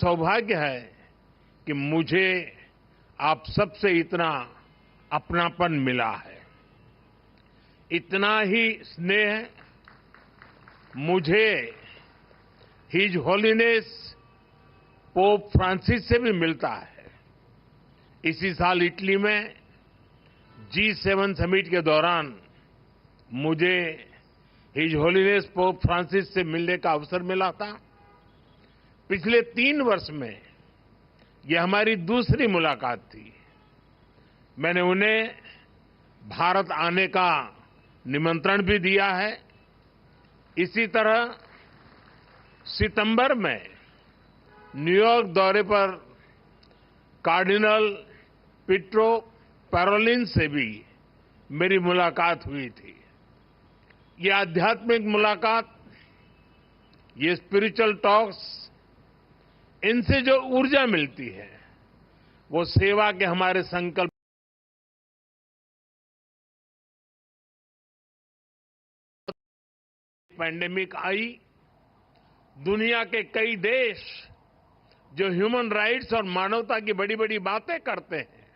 सौभाग्य है कि मुझे आप सबसे इतना अपनापन मिला है। इतना ही स्नेह मुझे हिज होलीनेस पोप फ्रांसिस से भी मिलता है। इसी साल इटली में G7 समिट के दौरान मुझे हिज होलीनेस पोप फ्रांसिस से मिलने का अवसर मिला था। पिछले 3 वर्ष में यह हमारी दूसरी मुलाकात थी। मैंने उन्हें भारत आने का निमंत्रण भी दिया है। इसी तरह सितंबर में न्यूयॉर्क दौरे पर कार्डिनल पीट्रो पैरोलिन से भी मेरी मुलाकात हुई थी। ये आध्यात्मिक मुलाकात, ये स्पिरिचुअल टॉक्स, इनसे जो ऊर्जा मिलती है वो सेवा के हमारे संकल्प। पैंडेमिक आई, दुनिया के कई देश जो ह्यूमन राइट्स और मानवता की बड़ी बड़ी बातें करते हैं,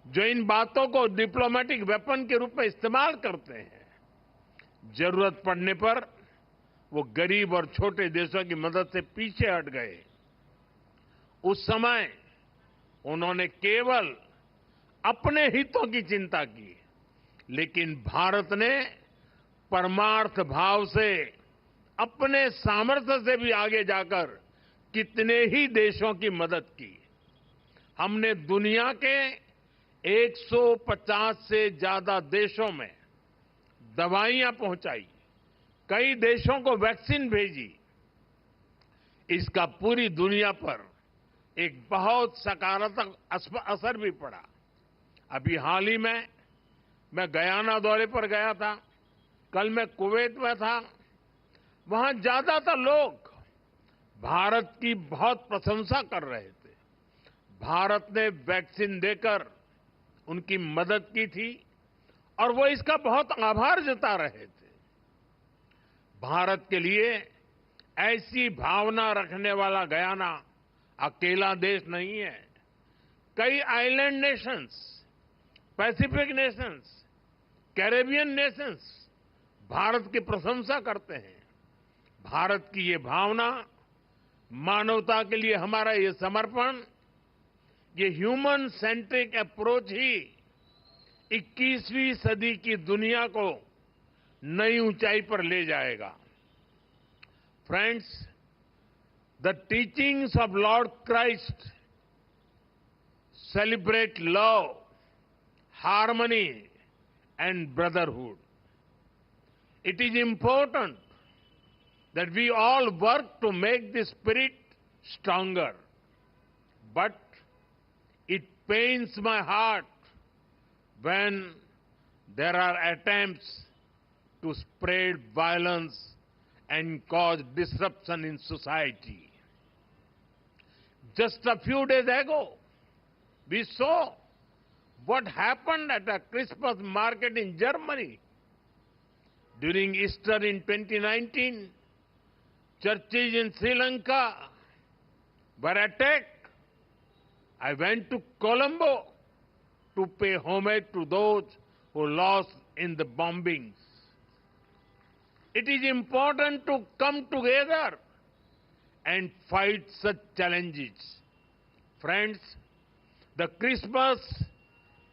जो इन बातों को डिप्लोमेटिक वेपन के रूप में इस्तेमाल करते हैं, जरूरत पड़ने पर वो गरीब और छोटे देशों की मदद से पीछे हट गए। उस समय उन्होंने केवल अपने हितों की चिंता की, लेकिन भारत ने परमार्थ भाव से अपने सामर्थ्य से भी आगे जाकर कितने ही देशों की मदद की। हमने दुनिया के 150 से ज्यादा देशों में दवाइयां पहुंचाई, कई देशों को वैक्सीन भेजी। इसका पूरी दुनिया पर एक बहुत सकारात्मक असर भी पड़ा। अभी हाल ही में मैं गयाना दौरे पर गया था, कल मैं कुवैत में था। वहां ज्यादातर लोग भारत की बहुत प्रशंसा कर रहे थे। भारत ने वैक्सीन देकर उनकी मदद की थी और वो इसका बहुत आभार जता रहे थे। भारत के लिए ऐसी भावना रखने वाला गयाना अकेला देश नहीं है। कई island Nations, Pacific Nations, Caribbean Nations Bharat की प्रशंसा करते हैं। भारत की ये भावना, मानवता के लिए हमारा ये समर्पण, ये ह्यूमन सेंट्रिक अप्रोच ही 21वीं सदी की दुनिया को नई ऊंचाई पर ले जाएगा। Friends, the teachings of Lord Christ celebrate love, harmony, and brotherhood. It is important that we all work to make this spirit stronger. But it pains my heart when there are attempts to spread violence and cause disruption in society. Just a few days ago, we saw what happened at a Christmas market in Germany. During Easter in 2019, churches in Sri Lanka were attacked. I went to Colombo to pay homage to those who lost in the bombings. It is important to come together and fight such challenges. Friends, the Christmas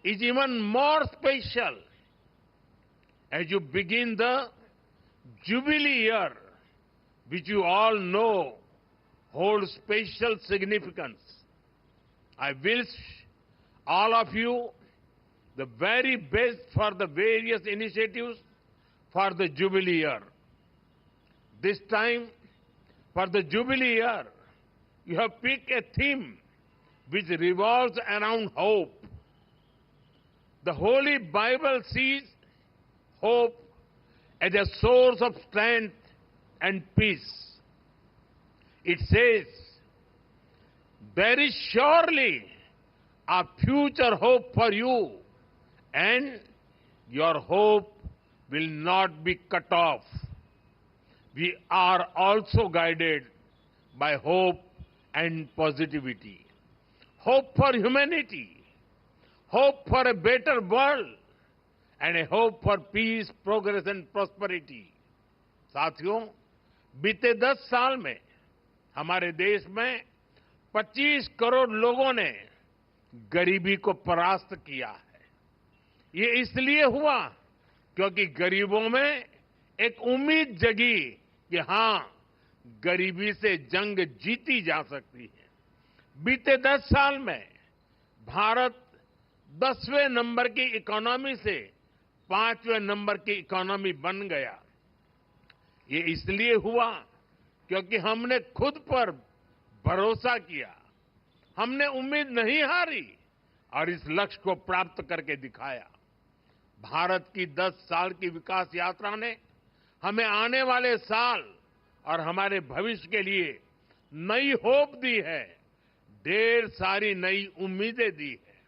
is even more special as you begin the Jubilee year, which you all know holds special significance. I wish all of you the very best for the various initiatives for the Jubilee year. This time, for the Jubilee year, you have picked a theme which revolves around hope. The Holy Bible sees hope as a source of strength and peace. It says, there is surely a future hope for you, and your hope will not be cut off. We are also guided by hope and positivity, hope for humanity, hope for a better world, and a hope for peace, progress and prosperity. साथियों, बीते 10 साल में हमारे देश में 25 करोड़ लोगों ने गरीबी को परास्त किया है। ये इसलिए हुआ क्योंकि गरीबों में एक उम्मीद जगी कि हां, गरीबी से जंग जीती जा सकती है। बीते 10 साल में भारत 10वें नंबर की इकोनॉमी से 5वें नंबर की इकोनॉमी बन गया। ये इसलिए हुआ क्योंकि हमने खुद पर भरोसा किया, हमने उम्मीद नहीं हारी और इस लक्ष्य को प्राप्त करके दिखाया। भारत की 10 साल की विकास यात्रा ने हमें आने वाले साल और हमारे भविष्य के लिए नई होप दी है, ढेर सारी नई उम्मीदें दी है।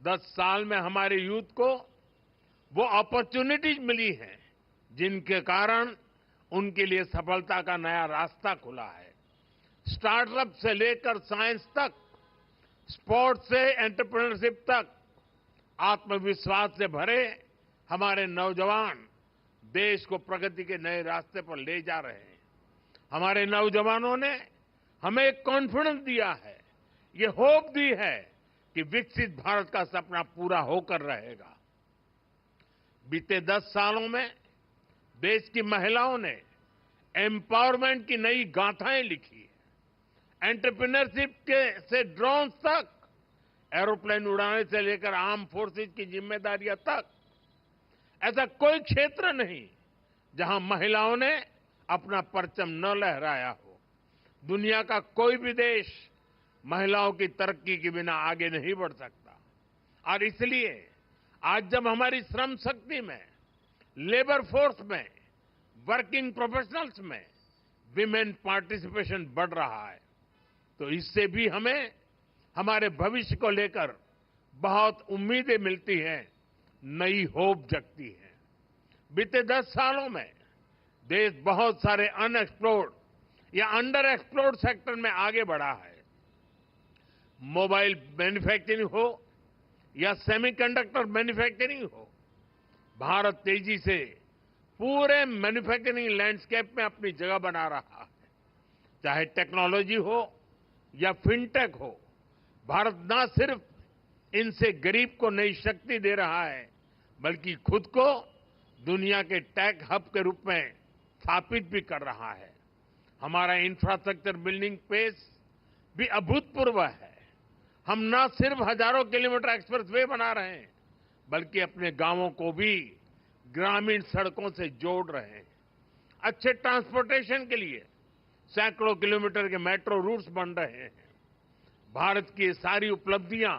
10 साल में हमारे यूथ को वो अपॉर्चुनिटीज मिली हैं जिनके कारण उनके लिए सफलता का नया रास्ता खुला है। स्टार्टअप से लेकर साइंस तक, स्पोर्ट्स से एंटरप्रेन्योरशिप तक, आत्मविश्वास से भरे हमारे नौजवान देश को प्रगति के नए रास्ते पर ले जा रहे हैं। हमारे नौजवानों ने हमें एक कॉन्फिडेंस दिया है, ये होप दी है कि विकसित भारत का सपना पूरा होकर रहेगा। बीते 10 सालों में देश की महिलाओं ने एम्पावरमेंट की नई गाथाएं लिखी है। एंटरप्रेन्योरशिप के से ड्रोन्स तक, एरोप्लेन उड़ाने से लेकर आर्म फोर्सेज की जिम्मेदारियां तक, ऐसा कोई क्षेत्र नहीं जहां महिलाओं ने अपना परचम न लहराया हो। दुनिया का कोई भी देश महिलाओं की तरक्की के बिना आगे नहीं बढ़ सकता और इसलिए आज जब हमारी श्रम शक्ति में, लेबर फोर्स में, वर्किंग प्रोफेशनल्स में विमेन पार्टिसिपेशन बढ़ रहा है तो इससे भी हमें हमारे भविष्य को लेकर बहुत उम्मीदें मिलती हैं, नई होप जगती है। बीते 10 सालों में देश बहुत सारे अनएक्सप्लोर्ड या अंडर एक्सप्लोर्ड सेक्टर में आगे बढ़ा है। मोबाइल मैन्युफैक्चरिंग हो या सेमीकंडक्टर मैन्युफैक्चरिंग हो, भारत तेजी से पूरे मैन्युफैक्चरिंग लैंडस्केप में अपनी जगह बना रहा है। चाहे टेक्नोलॉजी हो या फिनटेक हो, भारत न सिर्फ इनसे गरीब को नई शक्ति दे रहा है बल्कि खुद को दुनिया के टेक हब के रूप में स्थापित भी कर रहा है। हमारा इंफ्रास्ट्रक्चर बिल्डिंग पेस भी अभूतपूर्व है। हम न सिर्फ हजारों किलोमीटर एक्सप्रेसवे बना रहे हैं बल्कि अपने गांवों को भी ग्रामीण सड़कों से जोड़ रहे हैं। अच्छे ट्रांसपोर्टेशन के लिए सैकड़ों किलोमीटर के मेट्रो रूट्स बन रहे हैं। भारत की ये सारी उपलब्धियां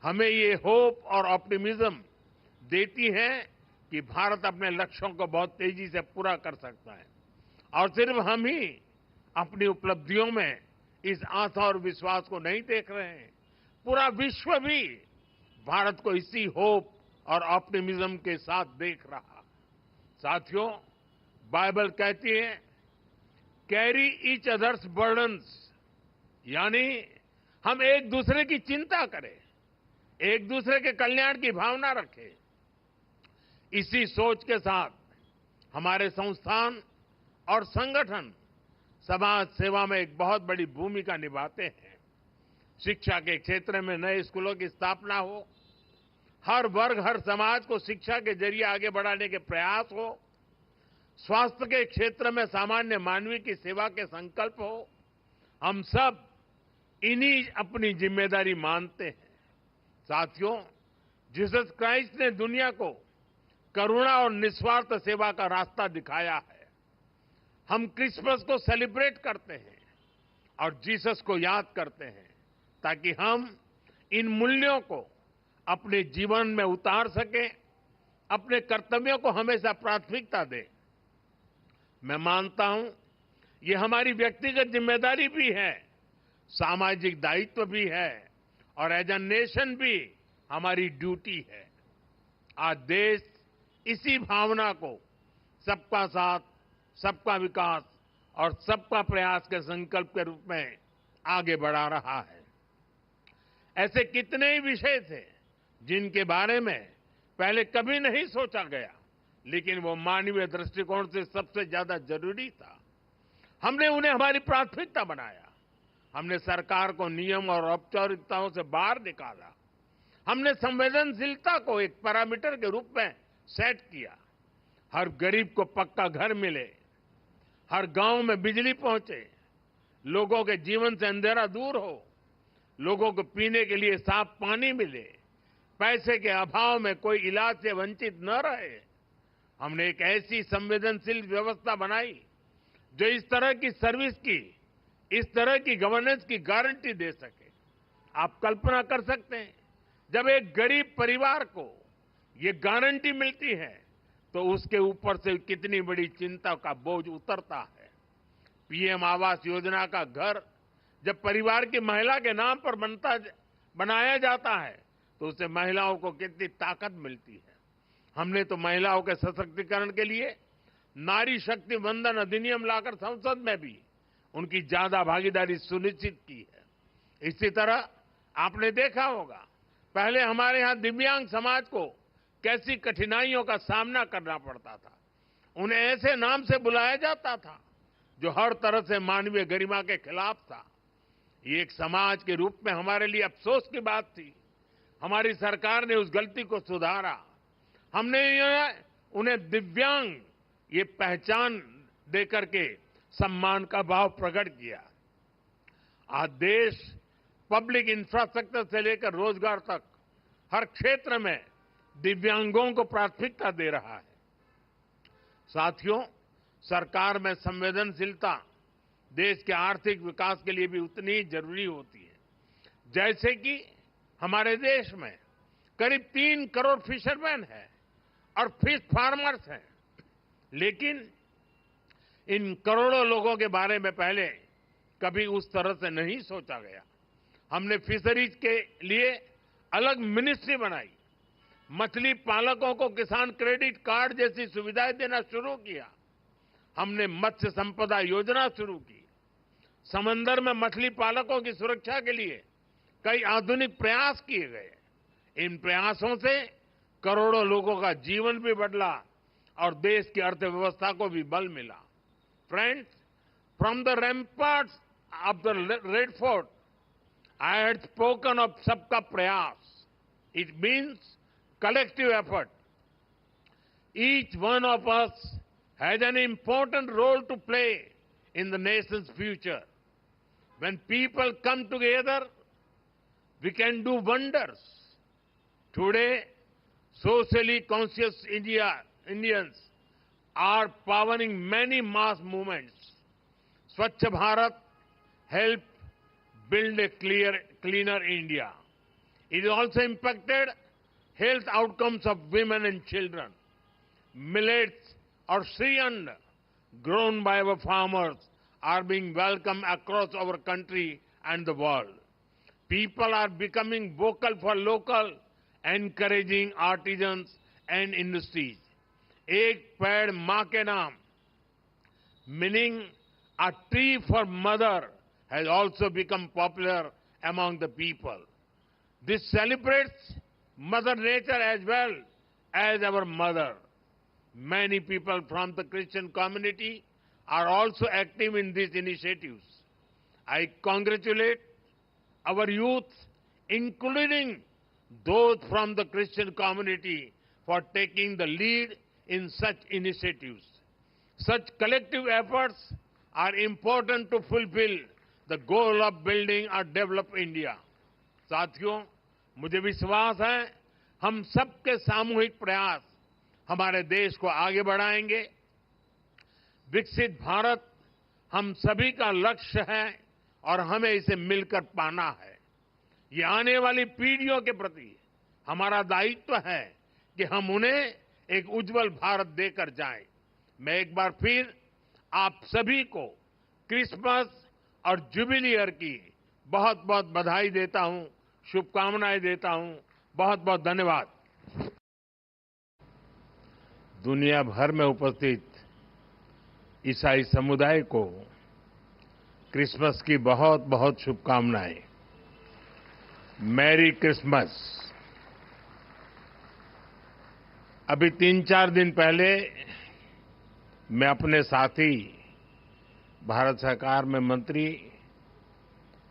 हमें ये होप और ऑप्टिमिज्म देती हैं कि भारत अपने लक्ष्यों को बहुत तेजी से पूरा कर सकता है और सिर्फ हम ही अपनी उपलब्धियों में इस आशा और विश्वास को नहीं देख रहे हैं, पूरा विश्व भी भारत को इसी होप और ऑप्टिमिज्म के साथ देख रहा। साथियों, बाइबल कहती है, कैरी ईच अदर्स बर्डन्स, यानी हम एक दूसरे की चिंता करें, एक दूसरे के कल्याण की भावना रखें। इसी सोच के साथ हमारे संस्थान और संगठन समाज सेवा में एक बहुत बड़ी भूमिका निभाते हैं। शिक्षा के क्षेत्र में नए स्कूलों की स्थापना हो, हर वर्ग हर समाज को शिक्षा के जरिए आगे बढ़ाने के प्रयास हो, स्वास्थ्य के क्षेत्र में सामान्य मानवीय की सेवा के संकल्प हो, हम सब इन्हीं अपनी जिम्मेदारी मानते हैं। साथियों, जीसस क्राइस्ट ने दुनिया को करुणा और निस्वार्थ सेवा का रास्ता दिखाया है। हम क्रिसमस को सेलिब्रेट करते हैं और जीसस को याद करते हैं ताकि हम इन मूल्यों को अपने जीवन में उतार सकें, अपने कर्तव्यों को हमेशा प्राथमिकता दें। मैं मानता हूं ये हमारी व्यक्तिगत जिम्मेदारी भी है, सामाजिक दायित्व भी है और एज अ नेशन भी हमारी ड्यूटी है। आज देश इसी भावना को सबका साथ, सबका विकास और सबका प्रयास के संकल्प के रूप में आगे बढ़ा रहा है। ऐसे कितने ही विषय थे जिनके बारे में पहले कभी नहीं सोचा गया, लेकिन वो मानवीय दृष्टिकोण से सबसे ज्यादा जरूरी था। हमने उन्हें हमारी प्राथमिकता बनाया। हमने सरकार को नियम और औपचारिकताओं से बाहर निकाला। हमने संवेदनशीलता को एक पैरामीटर के रूप में सेट किया। हर गरीब को पक्का घर मिले, हर गांव में बिजली पहुंचे, लोगों के जीवन से अंधेरा दूर हो, लोगों को पीने के लिए साफ पानी मिले, पैसे के अभाव में कोई इलाज से वंचित न रहे। हमने एक ऐसी संवेदनशील व्यवस्था बनाई जो इस तरह की सर्विस की, इस तरह की गवर्नेंस की गारंटी दे सके। आप कल्पना कर सकते हैं, जब एक गरीब परिवार को ये गारंटी मिलती है तो उसके ऊपर से कितनी बड़ी चिंता का बोझ उतरता है। पीएम आवास योजना का घर जब परिवार की महिला के नाम पर बनाया जाता है तो उससे महिलाओं को कितनी ताकत मिलती है। हमने तो महिलाओं के सशक्तिकरण के लिए नारी शक्ति वंदन अधिनियम लाकर संसद में भी उनकी ज्यादा भागीदारी सुनिश्चित की है। इसी तरह आपने देखा होगा, पहले हमारे यहां दिव्यांग समाज को कैसी कठिनाइयों का सामना करना पड़ता था। उन्हें ऐसे नाम से बुलाया जाता था जो हर तरह से मानवीय गरिमा के खिलाफ था। ये एक समाज के रूप में हमारे लिए अफसोस की बात थी। हमारी सरकार ने उस गलती को सुधारा। हमने उन्हें दिव्यांग ये पहचान देकर के सम्मान का भाव प्रकट किया। आज देश पब्लिक इंफ्रास्ट्रक्चर से लेकर रोजगार तक हर क्षेत्र में दिव्यांगों को प्राथमिकता दे रहा है। साथियों, सरकार में संवेदनशीलता देश के आर्थिक विकास के लिए भी उतनी ही जरूरी होती है। जैसे कि हमारे देश में करीब 3 करोड़ फिशरमैन हैं और फिश फार्मर्स हैं, लेकिन इन करोड़ों लोगों के बारे में पहले कभी उस तरह से नहीं सोचा गया। हमने फिशरीज के लिए अलग मिनिस्ट्री बनाई, मछली पालकों को किसान क्रेडिट कार्ड जैसी सुविधाएं देना शुरू किया। हमने मत्स्य संपदा योजना शुरू की। समंदर में मछली पालकों की सुरक्षा के लिए कई आधुनिक प्रयास किए गए। इन प्रयासों से करोड़ों लोगों का जीवन भी बदला और देश की अर्थव्यवस्था को भी बल मिला। Friends, from the ramparts of the Red Fort, I had spoken of सबका प्रयास. It means collective effort. Each one of us has an important role to play in the nation's future. When people come together, we can do wonders. Today, socially conscious Indians are powering many mass movements. Swachh Bharat helped build a cleaner India. It also impacted health outcomes of women and children. Millets or shriyand grown by our farmers are being welcomed across our country and the world. People are becoming vocal for local, encouraging artisans and industries. एक पेड़ मां के नाम, meaning a tree for mother, has also become popular among the people. This celebrates Mother Nature as well as our mother. Many people from the Christian community are also active in these initiatives. I congratulate our youth, including those from the Christian community, for taking the lead in such initiatives. Such collective efforts are important to fulfill the goal of building a developed India. साथियों, मुझे विश्वास है हम सबके सामूहिक प्रयास हमारे देश को आगे बढ़ाएंगे। विकसित भारत हम सभी का लक्ष्य है और हमें इसे मिलकर पाना है। ये आने वाली पीढ़ियों के प्रति हमारा दायित्व है कि हम उन्हें एक उज्जवल भारत देकर जाएं। मैं एक बार फिर आप सभी को क्रिसमस और जुबिली ईयर की बहुत बहुत बधाई देता हूं, शुभकामनाएं देता हूं। बहुत बहुत धन्यवाद। दुनिया भर में उपस्थित ईसाई समुदाय को क्रिसमस की बहुत बहुत शुभकामनाएं। Merry Christmas. अभी 3-4 दिन पहले मैं अपने साथी भारत सरकार में मंत्री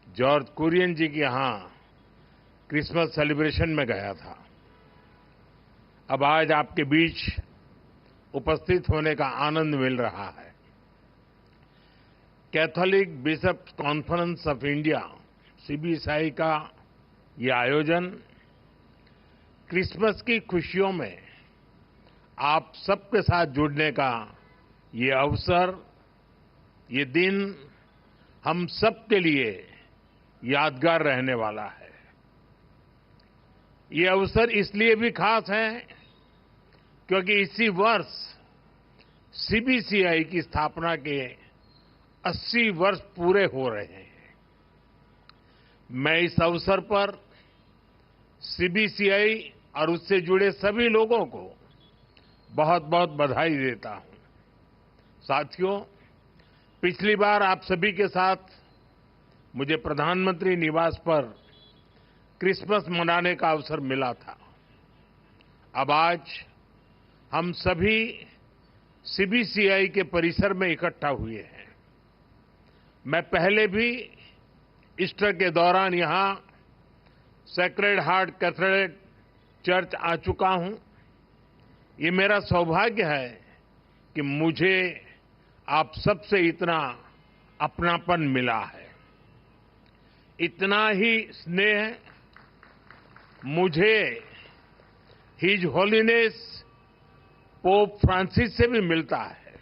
जॉर्ज कुरियन जी के यहां क्रिसमस सेलिब्रेशन में गया था। अब आज आपके बीच उपस्थित होने का आनंद मिल रहा है। Catholic bishops conference of India CBSI का ये आयोजन क्रिसमस की खुशियों में आप सबके साथ जुड़ने का ये अवसर, ये दिन हम सबके लिए यादगार रहने वाला है। ये अवसर इसलिए भी खास है क्योंकि इसी वर्ष सीबीसीआई की स्थापना के 80 वर्ष पूरे हो रहे हैं। मैं इस अवसर पर सीबीसीआई और उससे जुड़े सभी लोगों को बहुत बहुत बधाई देता हूं। साथियों, पिछली बार आप सभी के साथ मुझे प्रधानमंत्री निवास पर क्रिसमस मनाने का अवसर मिला था। अब आज हम सभी सीबीसीआई के परिसर में इकट्ठा हुए हैं। मैं पहले भी ईस्टर के दौरान यहां सेक्रेड हार्ट कैथेड्रल चर्च आ चुका हूं। ये मेरा सौभाग्य है कि मुझे आप सबसे इतना अपनापन मिला है। इतना ही स्नेह मुझे हिज होलीनेस पोप फ्रांसिस से भी मिलता है।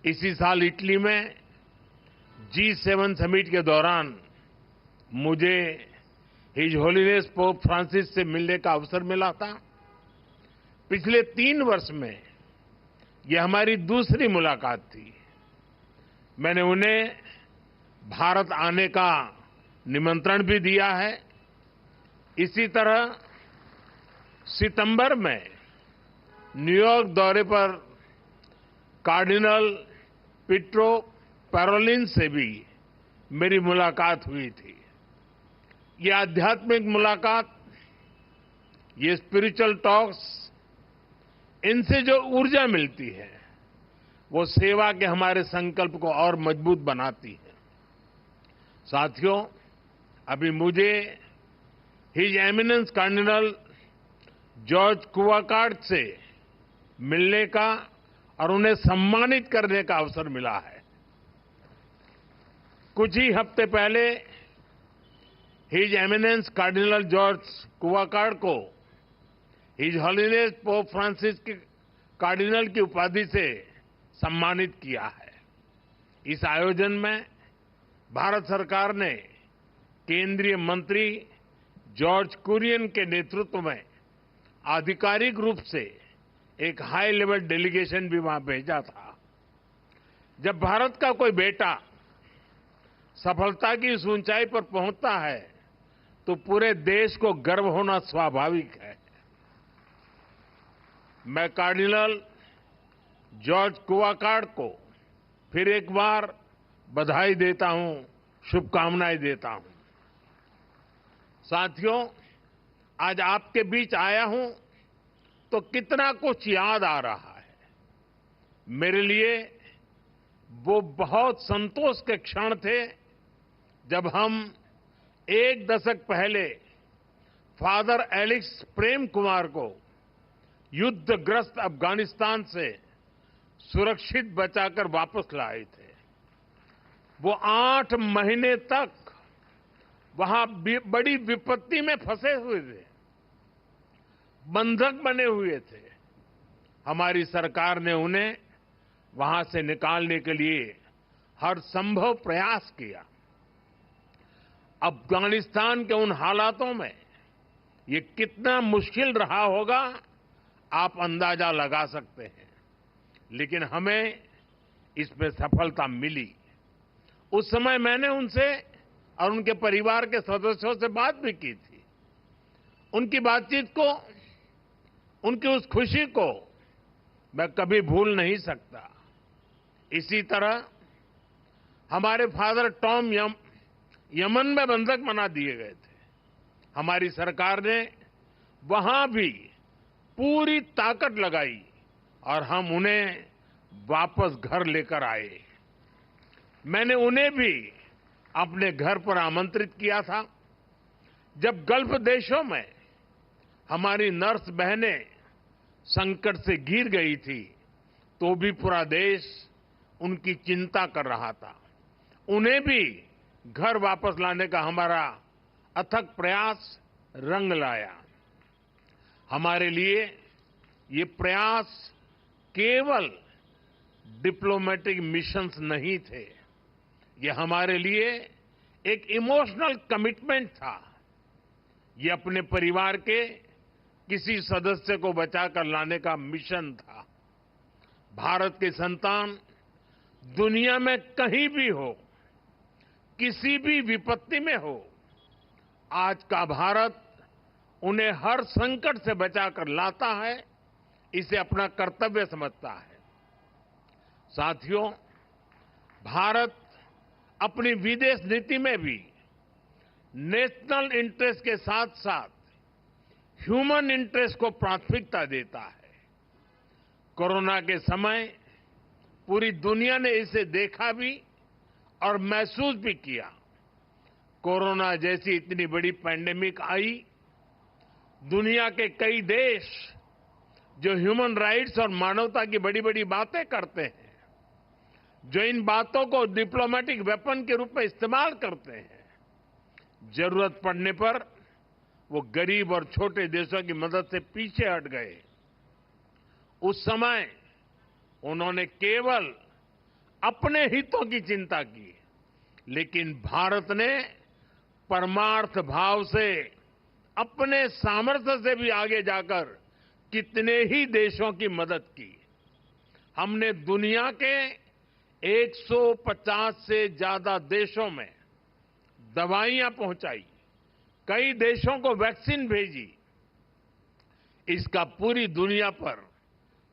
इसी साल इटली में G7 समिट के दौरान मुझे हिज होलीनेस पोप फ्रांसिस से मिलने का अवसर मिला था। पिछले 3 वर्ष में यह हमारी दूसरी मुलाकात थी। मैंने उन्हें भारत आने का निमंत्रण भी दिया है। इसी तरह सितंबर में न्यूयॉर्क दौरे पर कार्डिनल पीट्रो पैरोलिन से भी मेरी मुलाकात हुई थी। ये आध्यात्मिक मुलाकात, ये स्पिरिचुअल टॉक्स, इनसे जो ऊर्जा मिलती है वो सेवा के हमारे संकल्प को और मजबूत बनाती है। साथियों, अभी मुझे हिज एमिनेंस कार्डिनल जॉर्ज कुवाकार्ड से मिलने का और उन्हें सम्मानित करने का अवसर मिला है। कुछ ही हफ्ते पहले हिज एमिनेंस कार्डिनल जॉर्ज कुवाकार्ड को हिज होलीनेस पोप फ्रांसिस के कार्डिनल की उपाधि से सम्मानित किया है। इस आयोजन में भारत सरकार ने केंद्रीय मंत्री जॉर्ज कुरियन के नेतृत्व में आधिकारिक रूप से एक हाई लेवल डेलीगेशन भी वहां भेजा था। जब भारत का कोई बेटा सफलता की इस ऊंचाई पर पहुंचता है तो पूरे देश को गर्व होना स्वाभाविक है। मैं कार्डिनल जॉर्ज कुवाकार्ड को फिर एक बार बधाई देता हूं, शुभकामनाएं देता हूं। साथियों, आज आपके बीच आया हूं तो कितना कुछ याद आ रहा है। मेरे लिए वो बहुत संतोष के क्षण थे जब हम 1 दशक पहले फादर एलेक्स प्रेम कुमार को युद्धग्रस्त अफगानिस्तान से सुरक्षित बचाकर वापस लाए थे। वो 8 महीने तक वहां बड़ी विपत्ति में फंसे हुए थे, बंधक बने हुए थे। हमारी सरकार ने उन्हें वहां से निकालने के लिए हर संभव प्रयास किया। अफगानिस्तान के उन हालातों में ये कितना मुश्किल रहा होगा आप अंदाजा लगा सकते हैं, लेकिन हमें इसमें सफलता मिली। उस समय मैंने उनसे और उनके परिवार के सदस्यों से बात भी की थी। उनकी बातचीत को, उनकी उस खुशी को मैं कभी भूल नहीं सकता। इसी तरह हमारे फादर टॉम यमन में बंधक बना दिए गए थे। हमारी सरकार ने वहां भी पूरी ताकत लगाई और हम उन्हें वापस घर लेकर आए। मैंने उन्हें भी अपने घर पर आमंत्रित किया था। जब गल्फ देशों में हमारी नर्स बहनें संकट से घिर गई थी, तो भी पूरा देश उनकी चिंता कर रहा था। उन्हें भी घर वापस लाने का हमारा अथक प्रयास रंग लाया। हमारे लिए ये प्रयास केवल डिप्लोमेटिक मिशंस नहीं थे, ये हमारे लिए एक इमोशनल कमिटमेंट था। ये अपने परिवार के किसी सदस्य को बचाकर लाने का मिशन था। भारत के संतान दुनिया में कहीं भी हो, किसी भी विपत्ति में हो, आज का भारत उन्हें हर संकट से बचाकर लाता है, इसे अपना कर्तव्य समझता है। साथियों, भारत अपनी विदेश नीति में भी नेशनल इंटरेस्ट के साथ साथ ह्यूमन इंटरेस्ट को प्राथमिकता देता है। कोरोना के समय पूरी दुनिया ने इसे देखा भी और महसूस भी किया। कोरोना जैसी इतनी बड़ी पैंडेमिक आई, दुनिया के कई देश जो ह्यूमन राइट्स और मानवता की बड़ी बड़ी बातें करते हैं, जो इन बातों को डिप्लोमेटिक वेपन के रूप में इस्तेमाल करते हैं, जरूरत पड़ने पर वो गरीब और छोटे देशों की मदद से पीछे हट गए। उस समय उन्होंने केवल अपने हितों की चिंता की, लेकिन भारत ने परमार्थ भाव से अपने सामर्थ्य से भी आगे जाकर कितने ही देशों की मदद की। हमने दुनिया के 150 से ज्यादा देशों में दवाइयां पहुंचाई, कई देशों को वैक्सीन भेजी। इसका पूरी दुनिया पर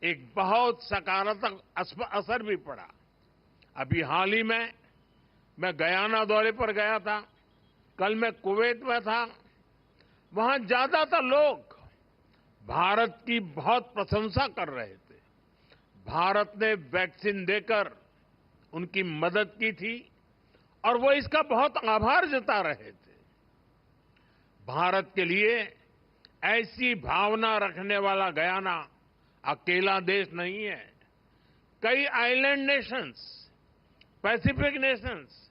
एक बहुत सकारात्मक असर भी पड़ा। अभी हाल ही में मैं गयाना दौरे पर गया था, कल मैं कुवैत में था। वहां ज्यादातर लोग भारत की बहुत प्रशंसा कर रहे थे। भारत ने वैक्सीन देकर उनकी मदद की थी और वो इसका बहुत आभार जता रहे थे। भारत के लिए ऐसी भावना रखने वाला गयाना अकेला देश नहीं है। कई island Nations, Pacific Nations,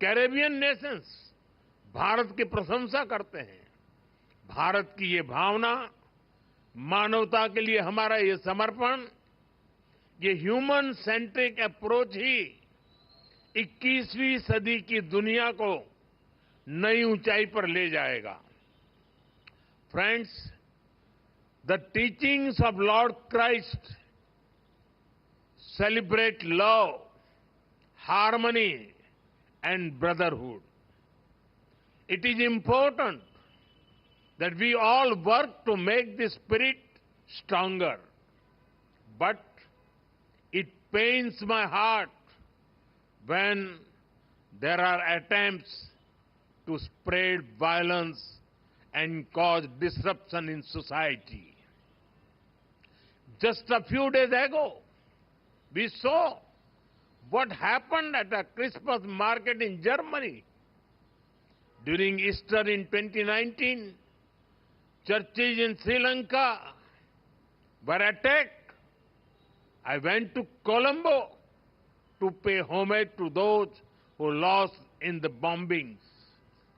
Caribbean Nations Bharat की प्रशंसा करते हैं। भारत की ये भावना, मानवता के लिए हमारा ये समर्पण, ये ह्यूमन सेंट्रिक अप्रोच ही 21वीं सदी की दुनिया को नई ऊंचाई पर ले जाएगा। Friends, the teachings of Lord Christ celebrate love, harmony, and brotherhood. It is important that we all work to make this spirit stronger. But it pains my heart when there are attempts to spread violence and cause disruption in society. Just a few days ago, we saw what happened at a Christmas market in Germany. During Easter in 2019, churches in Sri Lanka were attacked. I went to Colombo to pay homage to those who lost in the bombings.